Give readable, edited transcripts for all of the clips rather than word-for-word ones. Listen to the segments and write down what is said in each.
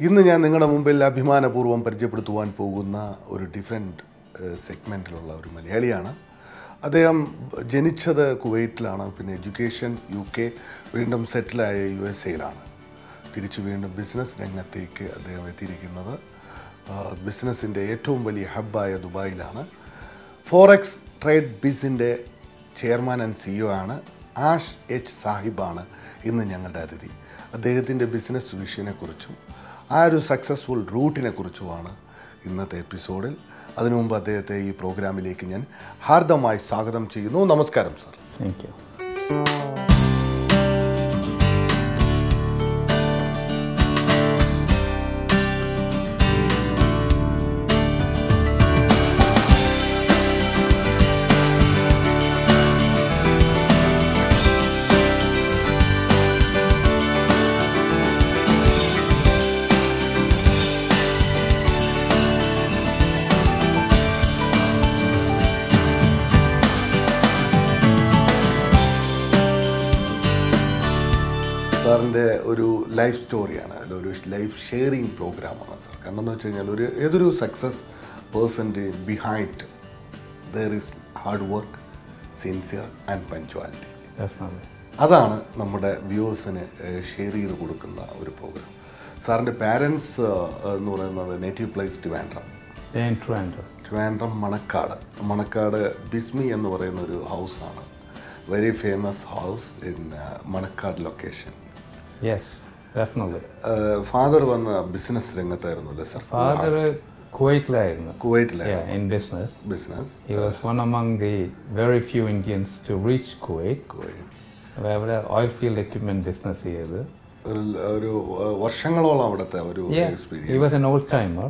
ഇന്ന് ഞാൻ നിങ്ങളുടെ മുമ്പിൽ അഭിമാനപൂർവ്വം പരിചയപ്പെടുത്തുവാൻ പോകുന്ന ഒരു ഡിഫറെൻറ്റ് സെഗ്മെൻറ്റിലുള്ള ഒരു മലയാളിയാണ്. അദ്ദേഹം ജനിച്ചത് കുവൈറ്റിലാണ്, പിന്നെ എഡ്യൂക്കേഷൻ UK, വീണ്ടും സെറ്റിലായ USA-യിലാണ്. തിരിച്ചു വീണ്ടും ബിസിനസ് രംഗത്തേക്ക് അദ്ദേഹം എത്തിയിരിക്കുന്നത് ബിസിനസ്സിൻ്റെ ഏറ്റവും വലിയ ഹബ്ബായ ദുബായിലാണ്. ഫോറക്സ് ട്രേഡ്ബിസിൻ്റെ ചെയർമാൻ ആൻഡ് CEO ആണ്. Ash.H.Sahib ഇന്ന് ഞങ്ങളുടെ അതിഥി. അദ്ദേഹത്തിൻ്റെ ബിസിനസ് വിഷനെക്കുറിച്ചും ആ ഒരു സക്സസ്ഫുൾ റൂട്ടിനെ കുറിച്ചുമാണ് ഇന്നത്തെ എപ്പിസോഡിൽ. അതിനു മുമ്പ് അദ്ദേഹത്തെ ഈ പ്രോഗ്രാമിലേക്ക് ഞാൻ ഹാർദമായി സ്വാഗതം ചെയ്യുന്നു. നമസ്കാരം സർ. Thank you. സാറിൻ്റെ ഒരു ലൈഫ് സ്റ്റോറിയാണ്, ഒരു ലൈഫ് ഷെയറിങ് പ്രോഗ്രാമാണ് സാർ. കാരണം എന്ന് വെച്ച് കഴിഞ്ഞാൽ ഏതൊരു സക്സസ് പേഴ്സൻ്റെ behind there is hard work, sincere and punctuality. അതാണ് നമ്മുടെ വ്യൂവേഴ്സിന് ഷെയർ ചെയ്ത് കൊടുക്കുന്ന ഒരു പ്രോഗ്രാം. സാറിൻ്റെ പാരൻസ് എന്ന് പറയുന്നത് നേറ്റീവ് പ്ലേസ് ട്രിവാൻഡ്രം മണക്കാട് ബിസ്മി എന്ന് പറയുന്ന ഒരു ഹൗസാണ്. Very famous house in Manacaud location. Yes, definitely. Father വന്ന ബിസിനസ് രംഗത്തായിരുന്നല്ലേ സർ? Father കുവൈറ്റിലായിരുന്നു. കുവൈറ്റിലായിരുന്നു. In business. He was one among the very few Indians to reach Kuwait. അവിടെ oil field equipment business ചെയ്തു. ഒരു വർഷങ്ങളോളം അവിടുത്തെ ഒരു experience. He was an old timer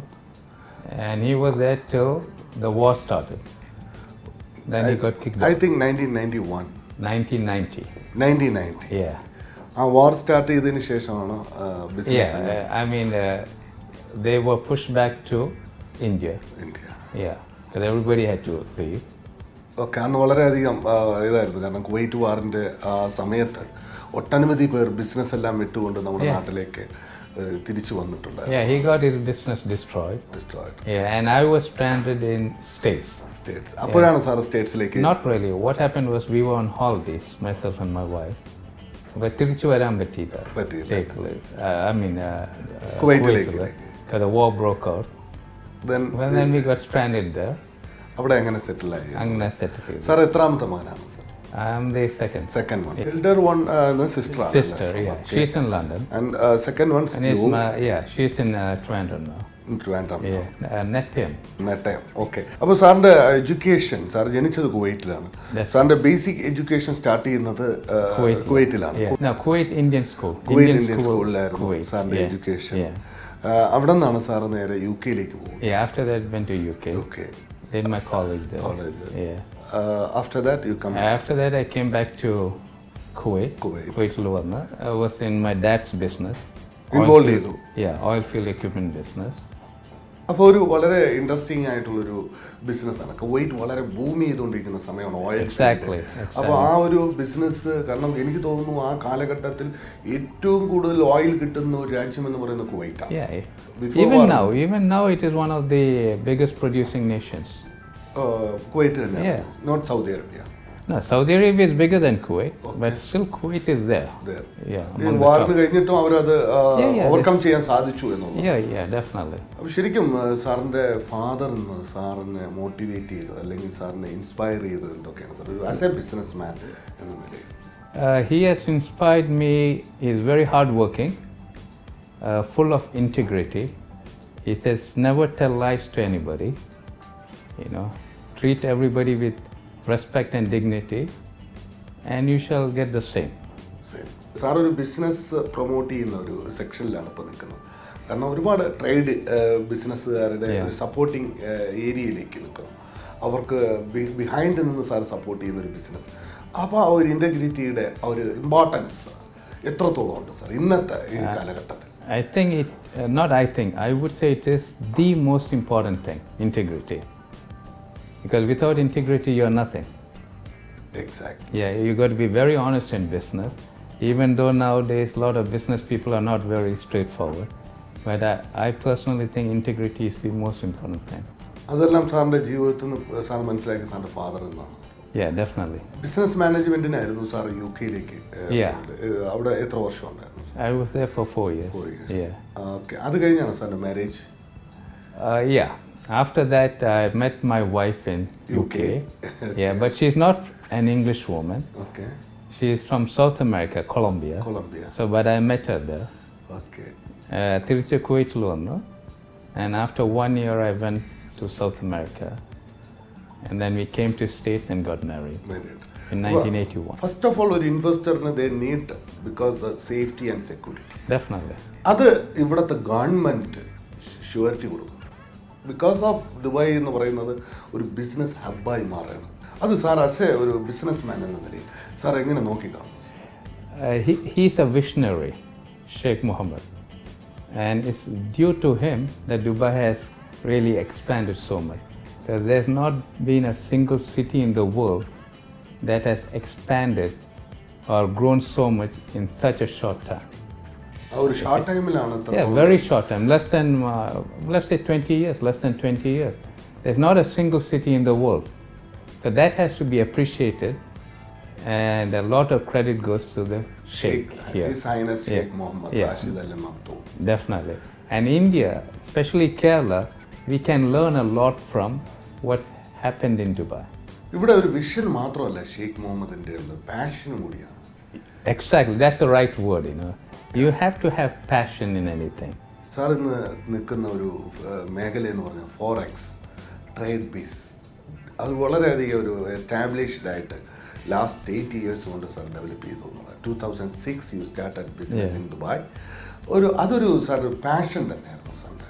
and he was there till the war started. Then he got kicked out. I think 1990. 1990. Yeah. ആ വാർ start ചെയ്തതിന് ശേഷമാണ് business. I mean they were pushed back to India. Yeah, because everybody had to leave. Okay, അന്ന് വളരെയധികം ഇതായിരുന്നു. കാരണം Kuwait വാറിൻ്റെ ആ സമയത്ത് ഒട്ടനവധി പേർ ബിസിനസ് എല്ലാം വിട്ടുകൊണ്ട് നമ്മുടെ നാട്ടിലേക്ക് തിരിച്ചു വന്നിട്ടുണ്ട്. Yeah, he got his business destroyed. Yeah, and I was stranded in States. അപ്പോഴാണ് sir സ്റ്റേറ്റ്സിലേക്ക്? Not really. What happened was we were on holidays, myself and my wife. But തിരിച്ചു വരാൻ പറ്റിയില്ല. I mean കുവൈറ്റിലേക്ക്. Because the war broke out. Then we got stranded there. അവിടെ എങ്ങനെ സെറ്റിൽ ആയി? അങ്ങനെ സെറ്റിൽ ചെയ്തു. Sir എത്രാമത്തെ മകനാണ് sir? I am the second one. Elder one sister, yeah. She's in London. And second one she's in Trivandrum now. നെറ്റയം. Okay. അപ്പോൾ സാറിൻ്റെ എഡ്യൂക്കേഷൻ, സാർ ജനിച്ചത് കുവൈറ്റിലാണ്. സാറിൻ്റെ ബേസിക് എഡ്യൂക്കേഷൻ സ്റ്റാർട്ട് ചെയ്യുന്നത് കുവൈറ്റിലാണ്. കുവൈറ്റ് ഇന്ത്യൻ സ്കൂളിലായിരുന്നു സാറിൻ്റെ എഡ്യൂക്കേഷൻ. അവിടെ നിന്നാണ് സാർ നേരെ UK-ലേക്ക് പോകുന്നത്. After that went to UK. Did my college there. After that you come. After that I came back to Kuwait. I was in my dad's business. Involved ചെയ്തു. Oil field equipment business. അപ്പോൾ ഒരു വളരെ interesting ആയിട്ടുള്ളൊരു ബിസിനസ്സാണ്. Kuwait വളരെ ഭൂമി ചെയ്തുകൊണ്ടിരിക്കുന്ന സമയമാണ് ഓയിൽ. അപ്പോൾ ആ ഒരു ബിസിനസ്, കാരണം എനിക്ക് തോന്നുന്നു ആ കാലഘട്ടത്തിൽ ഏറ്റവും കൂടുതൽ ഓയിൽ കിട്ടുന്ന ഒരു രാജ്യം എന്ന് പറയുന്നത് കുവൈറ്റാണ്. Even now it is one of the biggest producing nations. Kuwait തന്നെ, not Saudi Arabia. No, Saudi Arabia is bigger than Kuwait, but still Kuwait is there. വാറിന് കഴിഞ്ഞിട്ടും അവരത് ഓവർകം ചെയ്യാൻ സാധിച്ചു എന്നുള്ളത്. Yeah, definitely. അപ്പോൾ ശരിക്കും സാറിൻ്റെ ഫാദർ സാറിനെ മോട്ടിവേറ്റ് ചെയ്തത് അല്ലെങ്കിൽ സാറിനെ ഇൻസ്പയർ ചെയ്തത് എന്തൊക്കെയാണ് sir as A business man എന്ന നിലയിൽ? He has inspired me. He is very hard working, full of integrity. He says never tell lies to anybody. Treat everybody with respect and dignity, and you shall get the same. Sir ഒരു business promote ചെയ്യുന്ന ഒരു സെക്ഷനിലാണ് ഇപ്പോൾ നിൽക്കുന്നത്. കാരണം ഒരുപാട് trade ബിസിനസ്സുകാരുടെ ഒരു supporting ഏരിയയിലേക്ക് നിൽക്കുന്നു. അവർക്ക് ബിഹൈൻഡ് നിന്ന് സാർ സപ്പോർട്ട് ചെയ്യുന്ന ഒരു ബിസിനസ്. അപ്പോൾ ആ ഒരു ഇൻറ്റഗ്രിറ്റിയുടെ ആ ഒരു ഇമ്പോർട്ടൻസ് എത്രത്തോളം ഉണ്ട് സാർ ഇന്നത്തെ ഈ കാലഘട്ടത്തിൽ? I would say it is the most important thing, integrity. Because without integrity, you're nothing. Exactly. Yeah, you got to be very honest in business. Even though nowadays a lot of business people are not very straightforward, But I personally think integrity is the most important thing. അതെല്ലാം സാറിൻ്റെ ജീവിതത്തിൽ നിന്ന് sir മനസ്സിലാക്കി സാറിൻ്റെ father എന്നാണ്. Yeah, definitely. Business മാനേജ്മെൻറ്റിനായിരുന്നു sir UK Yeah. അവിടെ എത്ര വർഷം ഉണ്ടായിരുന്നു? I was there for 4 years. 4 years. Yeah. Okay. അത് കഴിഞ്ഞാണോ സാറിൻ്റെ marriage? Yeah. After that, I met my wife in UK. Okay. Yeah, but she's not an English woman. Okay. She is from South America, Colombia. Colombia. So, but I met her there. Okay. തിരിച്ച് കുവൈറ്റിൽ വന്നു. And after 1 year, I went to South America. And then we came to States and got married in 1981. First of all, ഒരു ഇൻവെസ്റ്ററിന് they need because the safety and security. Definitely. അത് ഇവിടുത്തെ government surety കൊടുക്കും. Because of Dubai എന്ന് പറയുന്നത് ഒരു business ഹബ്ബായി മാറുകയാണ്. അത് sir ഒരു ബിസിനസ് മാൻ എന്ന നിലയിൽ സാർ എങ്ങനെ നോക്കിക്കാണും? He's a visionary, Sheikh Mohammed. And it's due to him that Dubai has really expanded so much. There's not been a single city in the world that has expanded or grown so much in such a short time. ഒരു short ടൈമിലാണ്. Yeah, very short time, less than, let's say 20 years, less than 20 years. There's not a single city in the world. So that has to be appreciated, and a lot of credit goes to the Sheikh here. His Highness Sheikh Mohammed Rashid Al Maktoum. Definitely. And India, especially Kerala, we can learn a lot from what's happened in Dubai. ഇവിടെ ഒരു vision മാത്രമല്ല ഷെയ്ഖ് മുഹമ്മദിൻ്റെ പാഷനും കൂടിയാണ്. Exactly, that's the right word, you know. You have to have passion in anything. Sir ഇന്ന് നിൽക്കുന്ന ഒരു മേഖല എന്ന് പറഞ്ഞാൽ ഫോറക്സ്, ട്രേഡ്ബീസ്, അത് വളരെയധികം ഒരു എസ്റ്റാബ്ലിഷ്ഡ് ആയിട്ട് ലാസ്റ്റ് 8 years കൊണ്ട് സാർ ഡെവലപ്പ് ചെയ്തു. 2006 you started business in Dubai. അതൊരു സാർ പാഷൻ തന്നെയായിരുന്നു സാറിൻ്റെ?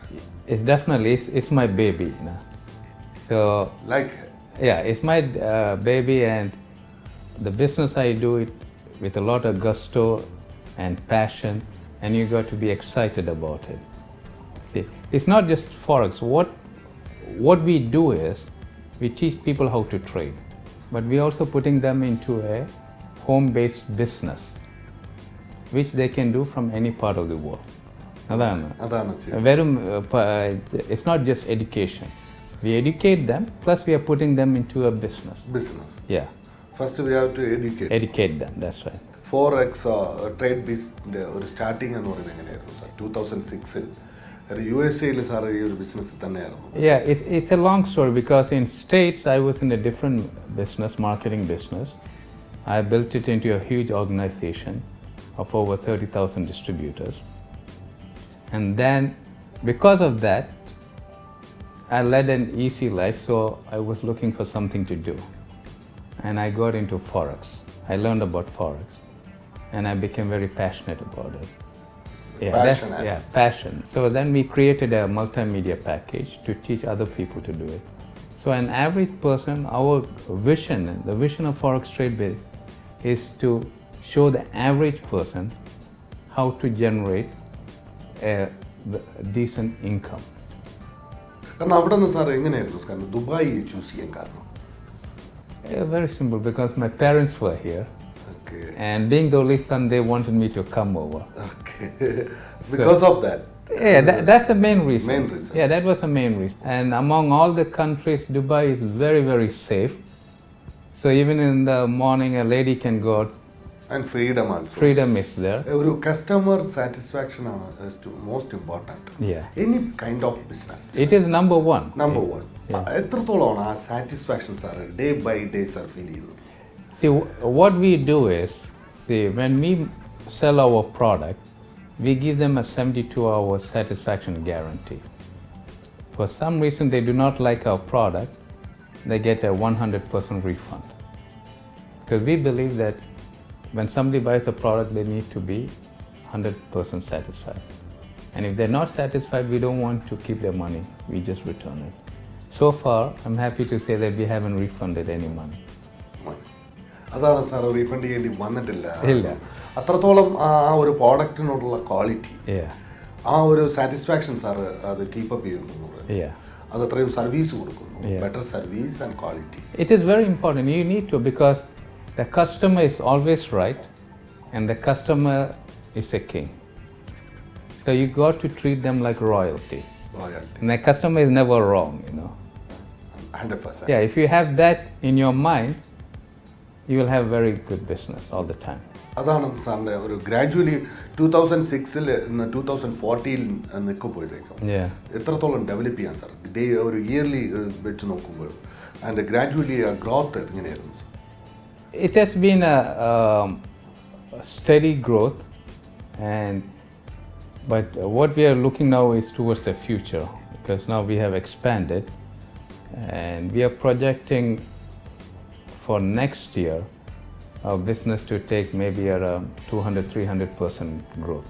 It's definitely, it's my baby, you know. So, like, yeah, it's my baby, and the business I do it with a lot of gusto and passion, and you got to be excited about it. See, it's not just forex. What we do is we teach people how to trade, but we also putting them into a home-based business, which they can do from any part of the world. It's not just education. We educate them, plus we are putting them into a business. Business. Yeah. First we have to educate. Educate them, that's right. Forex Tradebiz ഒരു starting എന്ന് പറയുന്നത് എങ്ങനെയായിരുന്നു sir? 2006 USA sir ഈ ഒരു business തന്നെയായിരുന്നു? Yeah, it's a long story, because in States I was in a different business, marketing business. I built it into a huge organization of over 30,000 distributors. And then because of that, I led an easy life, so I was looking for something to do. And I got into Forex. I learned about Forex, and I became very passionate about it. Yeah, passion. So then we created a multimedia package to teach other people to do it. So an average person, our vision, the vision of Forex Tradebiz is to show the average person how to generate a decent income. കാരണം അവിടെ നിന്ന് sir എങ്ങനെയായിരുന്നു കാരണം Dubai choose ചെയ്യാൻ കാരണം? Very simple, because my parents were here. Okay. And being the only son, they wanted me to come over. Okay. Because of that? Yeah, that's the main reason. Main reason. Yeah, that was the main reason. And among all the countries, Dubai is very, very safe. So even in the morning, a lady can go out. And freedom also. Freedom is there. ഒരു customer satisfaction ആണ് most important. Any kind of business. It is number one. Number one. എത്രത്തോളമാണ് ആ satisfaction sir day by day sir feel ചെയ്തത്? See, what we do is, when we sell our product, we give them a 72-hour satisfaction guarantee. For some reason they do not like our product, they get a 100% refund. Because we believe that when somebody buys a product, they need to be 100% satisfied. And if they're not satisfied, we don't want to keep their money, we just return it. So far, I'm happy to say that we haven't refunded any money. അതാണ് sir refund ചെയ്യേണ്ടി വന്നിട്ടില്ല. അത്രത്തോളം ആ ഒരു പ്രോഡക്റ്റിനോടുള്ള quality, ആ ഒരു satisfaction sir അത് keep up ചെയ്യുന്നു. അത് അത്രയും സർവീസ് കൊടുക്കുന്നു, better service and quality. It is very important. You need to, because the customer is always right, and the customer is a king. So you got to treat them like royalty. Loyalty. And the customer is never wrong, you know. 100%. Yeah, if you have that in your mind, you will have very good business all the time. അതാണ് സാറിൻ്റെ ഒരു gradually 2006 2014 നിൽക്കുമ്പോഴത്തേക്കും എത്രത്തോളം develop ചെയ്യാൻ sir ഒരു yearly വെച്ച് നോക്കുമ്പോൾ അതിൻ്റെ gradually growth എങ്ങനെയായിരുന്നു sir? It has been a steady growth, but what we are looking now is towards the future, because now we have expanded and we are projecting for next year our business to take maybe around 200-300% growth.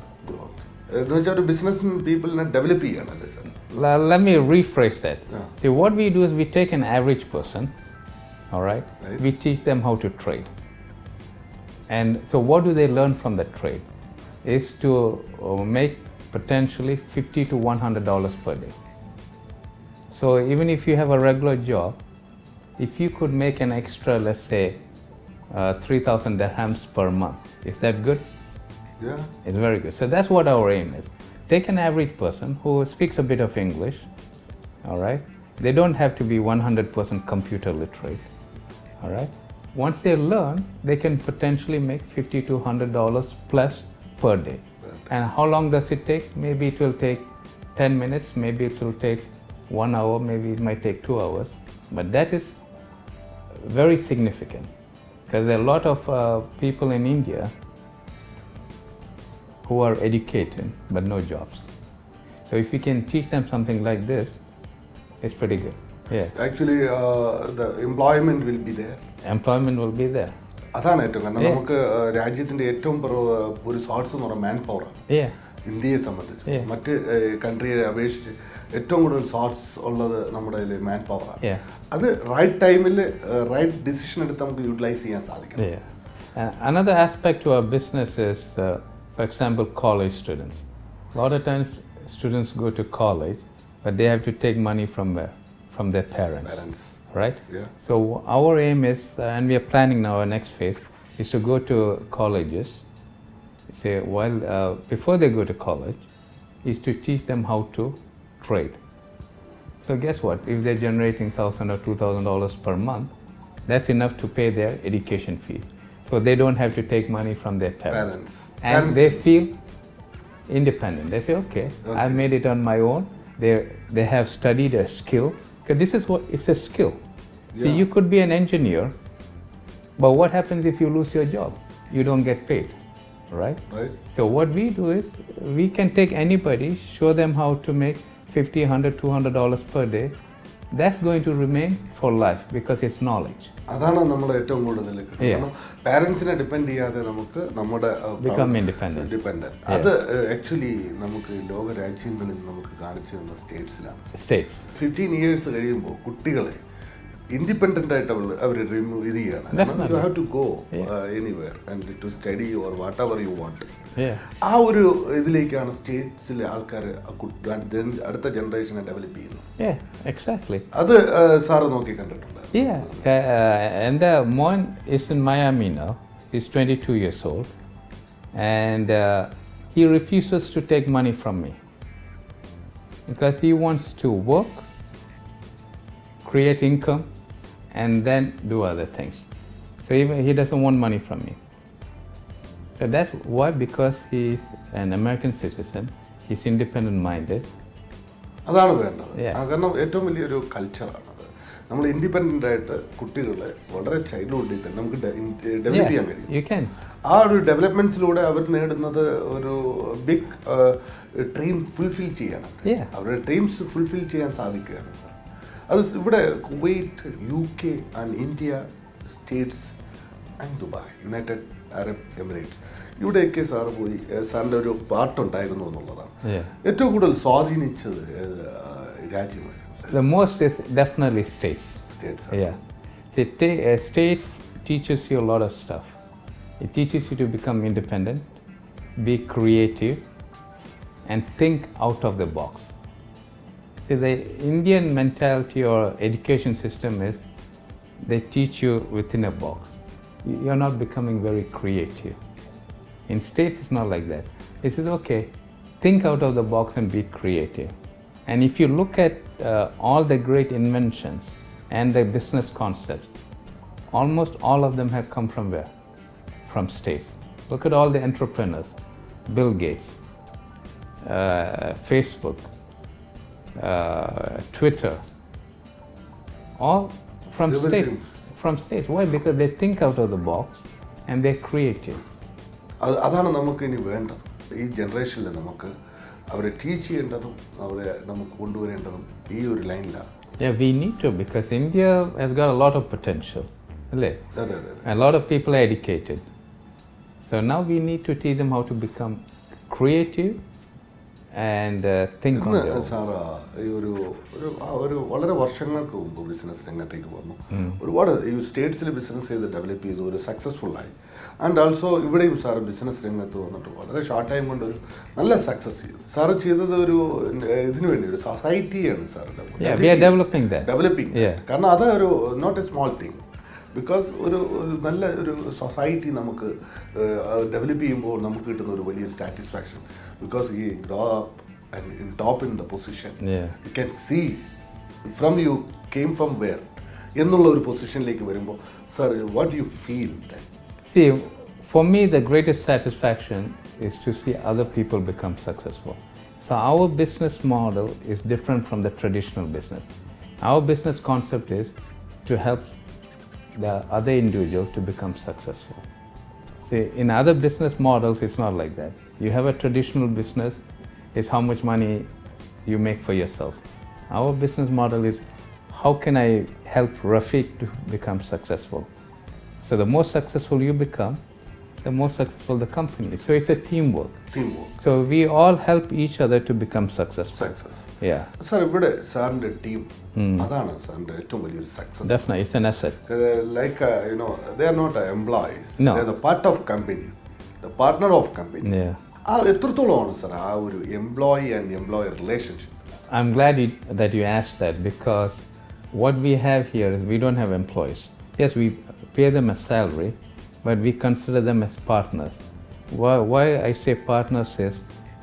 Business people develop. Let me rephrase that. See, what we do is we take an average person, all right? We teach them how to trade. And so what do they learn from the trade? Is to make potentially $50 to $100 per day. So even if you have a regular job, if you could make an extra, let's say, 3,000 dirhams per month, is that good? Yeah. It's very good. So that's what our aim is. Take an average person who speaks a bit of English, all right? They don't have to be 100% computer literate, all right? Once they learn, they can potentially make $50 to $100 plus per day. And how long does it take? Maybe it will take 10 minutes, maybe it will take 1 hour, maybe it might take 2 hours. But that is very significant, because there are a lot of people in India who are educated but no jobs. So if we can teach them something like this, it's pretty good. Yeah. Actually, the employment will be there. Employment will be there. അതാണ് ഏറ്റവും കാരണം നമുക്ക് രാജ്യത്തിൻ്റെ ഏറ്റവും ഒരു source എന്ന് പറയുന്നത് മാൻ പവറാണ് ഇന്ത്യയെ സംബന്ധിച്ച് മറ്റ് കൺട്രിയെ അപേക്ഷിച്ച് ഏറ്റവും കൂടുതൽ സോഴ്സ് ഉള്ളത് നമ്മുടെ മാൻ പവറാണ് അത് റൈറ്റ് ടൈമിൽ റൈറ്റ് ഡിസിഷൻ എടുത്ത് നമുക്ക് യൂട്ടിലൈസ് ചെയ്യാൻ സാധിക്കും. Another aspect to our business is, for example, college students. A lot of times students go to college, but they have to take money from where? From their parents. Right? Yeah. So our aim is, and we are planning now, our next phase is to go to colleges, say before they go to college, is to teach them how to trade. So guess what? If they're generating $1,000 or $2,000 per month, that's enough to pay their education fees. So they don't have to take money from their parents. And they feel independent. They say, okay, I've made it on my own. They have studied a skill. Because this is what, it's a skill. Yeah. See, you could be an engineer, but what happens if you lose your job? You don't get paid, right? Right. So what we do is, we can take anybody, show them how to make $50, $100, $200 per day. That's going to remain for life because it's knowledge. അതാണ് നമ്മുടെ ഏറ്റവും കൂടുതൽ പാരൻസിനെ depend ചെയ്യാതെ നമുക്ക് നമ്മുടെ become independent. അത് actually നമുക്ക് ലോക രാജ്യങ്ങളിൽ നമുക്ക് കാണിച്ചു തന്ന സ്റ്റേറ്റ്സിലാണ്. 15 years കഴിയുമ്പോൾ കുട്ടികളെ ഇൻഡിപെൻഡൻ്റ് ആയിട്ട് അവർ റിമൂവ് ഇത് ചെയ്യണം. You have to go anywhere and to study or whatever you want. ആ ഒരു ഇതിലേക്കാണ് സ്റ്റേറ്റ്സിലെ ആൾക്കാർ അടുത്ത ജനറേഷനെ ഡെവലപ്പ് ചെയ്യുന്നത്. അത് സാറ് നോക്കി കണ്ടിട്ടുണ്ട്? And Moin is in Miami now. He's 22 years old, and he refuses to take money from me because he wants to work, create income, and then do other things. So he doesn't want money from me. So that's why, because he's an American citizen, he's independent-minded. അതാണ് വേണ്ടത്. കാരണം ഏറ്റവും വലിയൊരു കൾച്ചറാണ് അത്. നമ്മൾ independent ആയിട്ട് കുട്ടികളെ വളരെ ചൈൽഡ്ഹുഡിൽ തന്നെ നമുക്ക് ഡെവലപ്പ് ചെയ്യാൻ കഴിയും. ആ ഒരു ഡെവലപ്മെന്റ്സിലൂടെ അവർ നേടുന്നത് ഒരു ബിഗ് ഡ്രീം ഫുൾഫിൽ ചെയ്യണം. അവരുടെ ഡ്രീംസ് ഫുൾഫിൽ ചെയ്യാൻ സാധിക്കുകയാണ് സാർ. അത് ഇവിടെ Kuwait, UK and India, States and Dubai, United Arab Emirates, ഇവിടെയൊക്കെ സാറ് പോയി സാറിൻ്റെ ഒരു പാട്ടുണ്ടായിരുന്നു എന്നുള്ളതാണ്. ഏറ്റവും കൂടുതൽ സ്വാധീനിച്ചത് രാജ്യമായിരുന്നു? The most is definitely states. Yeah. States teaches you a lot of stuff. It teaches you to become independent, be creative, and think out of the box. See, the Indian mentality or education system is they teach you within a box. You're not becoming very creative. In States, it's not like that. It says, okay, think out of the box and be creative. And if you look at all the great inventions and the business concepts, almost all of them have come from where? From states. Look at all the entrepreneurs, Bill Gates, Facebook, Twitter, all from states. From states. Why? Because they think out of the box and they're creative. അതാണ് നമുക്ക് ഇനി വേണ്ടത്. ഈ ജനറേഷനിൽ നമുക്ക് അവരെ teach ചെയ്യേണ്ടതും അവരെ നമുക്ക് കൊണ്ടുവരേണ്ടതും ഈ ഒരു ലൈനിലാണ്. Yeah, we need to, because India has got a lot of potential. A lot of people are educated. So now we need to teach them how to become creative and think on their own. Sir ഒരു വളരെ വർഷങ്ങൾക്ക് മുമ്പ് business രംഗത്തേക്ക് വന്നു. ഒരുപാട് ഈ സ്റ്റേറ്റ്സിൽ business ചെയ്ത് develop ചെയ്തു, ഒരു സക്സസ്ഫുള്ളായി. ആൻഡ് ഓൾസോ ഇവിടെയും സാർ ബിസിനസ് രംഗത്ത് വന്നിട്ട് വളരെ ഷോർട്ട് ടൈം കൊണ്ട് ഒരു നല്ല സക്സസ് ചെയ്തു. സാറ് ചെയ്തത് ഒരു ഇതിനു വേണ്ടി ഒരു സൊസൈറ്റിയാണ് സാർ ഡെവലപ്പിംഗ്. കാരണം അത് ഒരു not a small thing. Because ഒരു നല്ല ഒരു സൊസൈറ്റി നമുക്ക് ഡെവലപ്പ് ചെയ്യുമ്പോൾ നമുക്ക് കിട്ടുന്ന ഒരു വലിയൊരു സാറ്റിസ്ഫാക്ഷൻ. ബിക്കോസ് ഈ grow up and in top in the position you can see from you came from where എന്നുള്ള ഒരു പൊസിഷനിലേക്ക് വരുമ്പോൾ sir what you feel that? See, for me the greatest satisfaction is to see other people become successful. So our business model is different from the traditional business. Our business concept is to help the other individual to become successful. See, in other business models, it's not like that. You have a traditional business, it's how much money you make for yourself. Our business model is how can I help RAFEEK to become successful? So the more successful you become, the more successful the company. So it's a teamwork. So we all help each other to become successful. Yeah. Sir, ഇവിടെ സാറിന്റെ team അതാണ് സാറിന്റെ ഏറ്റവും വലിയൊരു success. Definitely, it's an asset. Like they are not employees. No. They are the part of company, the partner of company. Yeah. എത്രത്തോളമാണ് sir ആ ഒരു employee and employer relationship? I'm glad that you asked that, because what we have here is we don't have employees. Yes, we pay them a salary, but we consider them as partners. Why I say partners is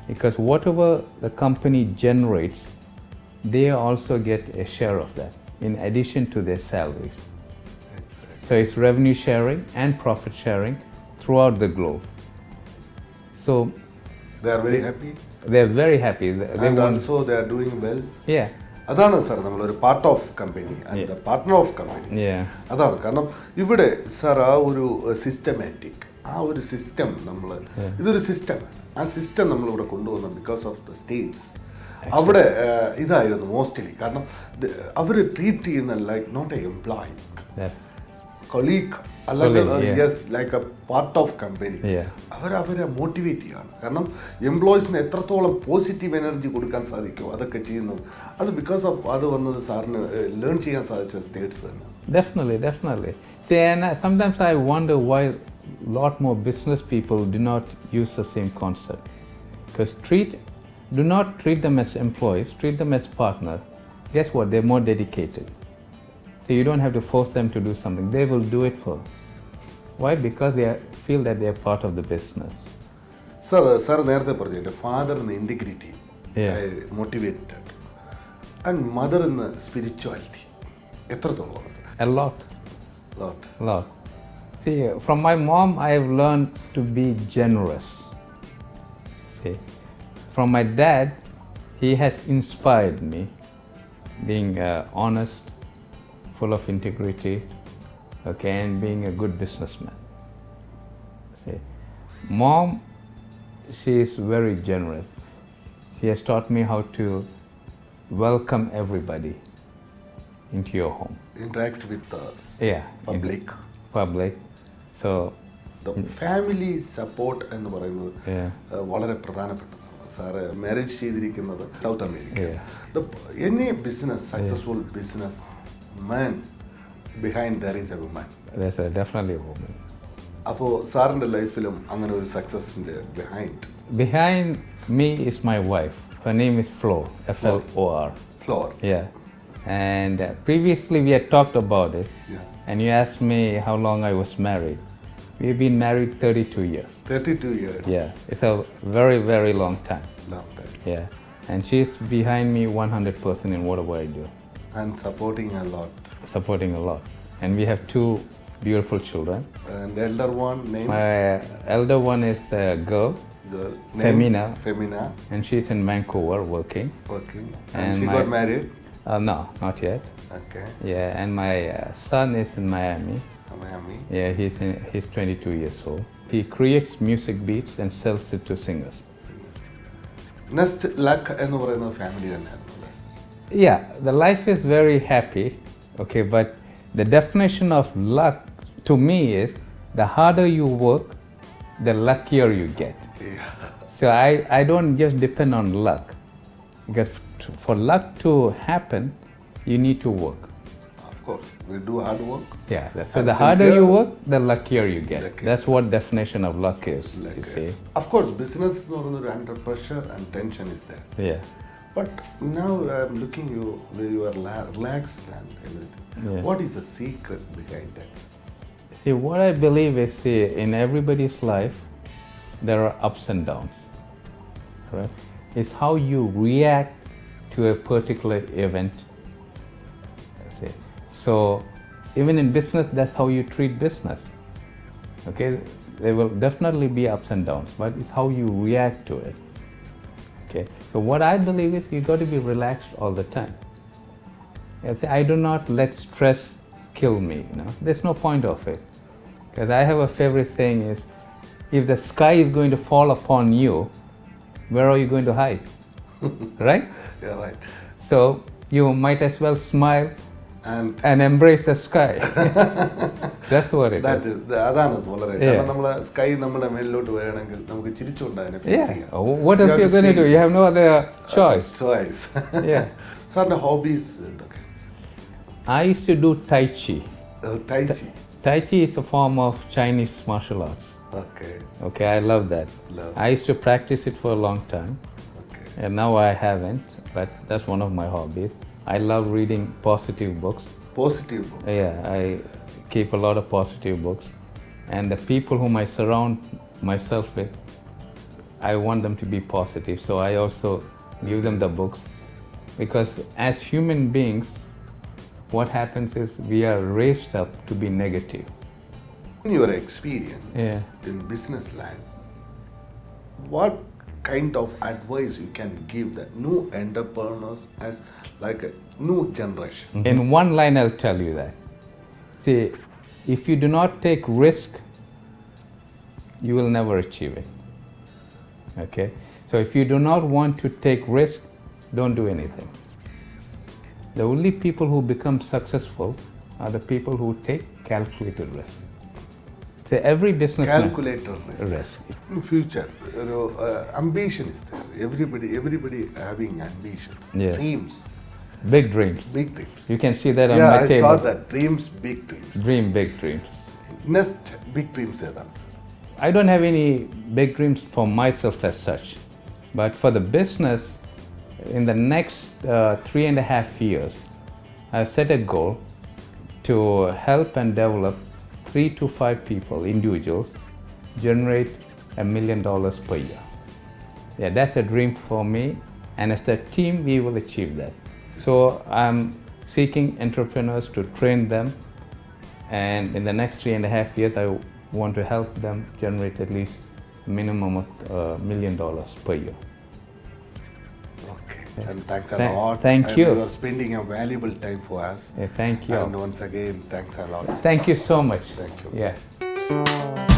because whatever the company generates, they also get a share of that in addition to their salaries. So it's revenue sharing and profit sharing throughout the globe. So they are very happy. They are very happy. And also they are doing well. Yeah. അതാണ് sir നമ്മളൊരു part of company and partner of company. അതാണ് കാരണം ഇവിടെ sir ആ ഒരു systematic ആ ഒരു system നമ്മൾ ഇതൊരു സിസ്റ്റം ആ സിസ്റ്റം നമ്മളിവിടെ കൊണ്ടുവന്നു ബിക്കോസ് ഓഫ് ദ സ്റ്റേറ്റ്സ്. അവിടെ ഇതായിരുന്നു മോസ്റ്റ്ലി. കാരണം അവർ ട്രീറ്റ് ചെയ്യുന്ന like not a employee, colleague, അല്ലെങ്കിൽ like a part of company. അവരെ മോട്ടിവേറ്റ് ചെയ്യാണ്. കാരണം എംപ്ലോയീസിന് എത്രത്തോളം പോസിറ്റീവ് എനർജി കൊടുക്കാൻ സാധിക്കുമോ അതൊക്കെ ചെയ്യുന്നത്. അത് ബിക്കോസ് ഓഫ് അത് വന്നത് സാറിന് ലേൺ ചെയ്യാൻ സാധിച്ച സ്റ്റേറ്റ്സ് തന്നെ. Definitely. See, and sometimes I wonder why a lot more business people do not use the same concept. Because do not treat them as employees, treat them as partners. Guess what? They're more dedicated. So you don't have to force them to do something. They will do it for. Why? Because they feel that they are part of the business. Sir, നേരത്തെ പറഞ്ഞു എൻ്റെ ഫാദറിന് integrity motivated and മദറിന് spirituality എത്രത്തോളമാണ് sir? A lot. See, from my mom I have learned to be generous. See, from my dad, he has inspired me, being honest, full of integrity, okay, and being a good businessman. See, mom, she is very generous. She has taught me how to welcome everybody into your home. Interact with the public. So the family support എന്ന് പറയുന്നത് വളരെ പ്രധാനപ്പെട്ടതാണ്. Sir marriage ചെയ്തിരിക്കുന്നത് south America. Any business successful business man behind there is a woman. There's definitely a woman. അപ്പോൾ സാറിൻ്റെ ലൈഫിലും അങ്ങനെ ഒരു സക്സസിൻ്റെ behind me is my wife. Her name is Flor. F-L-O-R. Flor. Yeah. And previously we had talked about it. And you asked me how long I was married. We've been married 32 years. 32 years. Yeah, it's a very, very long time. Long time. Yeah, and she's behind me 100% in whatever I do. And supporting a lot. Supporting a lot. And we have 2 beautiful children. And the elder one, name? My elder one is a girl. Girl. Femina. Femina. And she's in Vancouver working. Working. And she got married? No, not yet. Okay. Yeah, and my son is in Miami. Miami. Yeah, he's 22 years old. He creates music beats and sells it to singers. Next, luck ennu parayunna family thaneyanu. Yeah, the life is very happy. Okay, but the definition of luck to me is the harder you work, the luckier you get. Yeah. So I don't just depend on luck, because for luck to happen, you need to work. Of course, we do hard work. Yeah, so the harder you work, the luckier you get. That's what definition of luck is, you see. Of course, business is under pressure and tension is there. Yeah. But now I'm looking you are relaxed and everything. Yeah. What is the secret behind that? See, what I believe is, in everybody's life, there are ups and downs, right? It's how you react to a particular event. See, so even in business, that's how you treat business. Okay, there will definitely be ups and downs, but it's how you react to it. Okay, so what I believe is you got to be relaxed all the time. I do not let stress kill me. There's no point of it. Because I have a favorite saying is, if the sky is going to fall upon you, where are you going to hide? Right? Yeah, right. So you might as well smile and embrace the sky. That's what it is. അതാണ് വളരെ കാരണം നമ്മളെ sky നമ്മുടെ മേലിലോട്ട് വരണമെങ്കിൽ നമുക്ക് ചിരിച്ചുകൊണ്ട് അതിനെ face ചെയ്യാം. What else you're going to do? You have no other choice. Yeah. സാറിന്റെ ഹോബീസ് എന്തൊക്കെ? I used to do Tai Chi. Tai Chi. Tai Chi is a form of Chinese martial arts. Okay, I love that. I used to practice it for a long time. And now I haven't, but that's one of my hobbies. I love reading positive books. Positive books? Yeah, I keep a lot of positive books. And the people whom I surround myself with, I want them to be positive. So I also give them the books. Because as human beings, what happens is we are raised up to be negative. In your experience in business land, what kind of advice you can give the new entrepreneurs as like a new generation? In one line, I'll tell you that. See, if you do not take risk, you will never achieve it. Okay? So if you do not want to take risk, don't do anything. The only people who become successful are the people who take calculated risk. So every businessman... Calculated risk. In future, ambition is there. Everybody having ambitions, dreams. Big dreams. Big dreams. You can see that on my table. Yeah, I saw that. Dreams, big dreams. Dream big dreams. Next big dreams are answer. I don't have any big dreams for myself as such. But for the business, in the next 3.5 years, I've set a goal to help and develop 3 to 5 people, individuals, generate $1 million per year. Yeah, that's a dream for me, and as a team, we will achieve that. So I'm seeking entrepreneurs to train them, and in the next 3.5 years, I want to help them generate at least a minimum of $1 million per year. Okay, and thanks a lot. Thank you. You are spending a valuable time for us. Thank you. And once again, thanks a lot. Thank you so much. Thank you. Yes.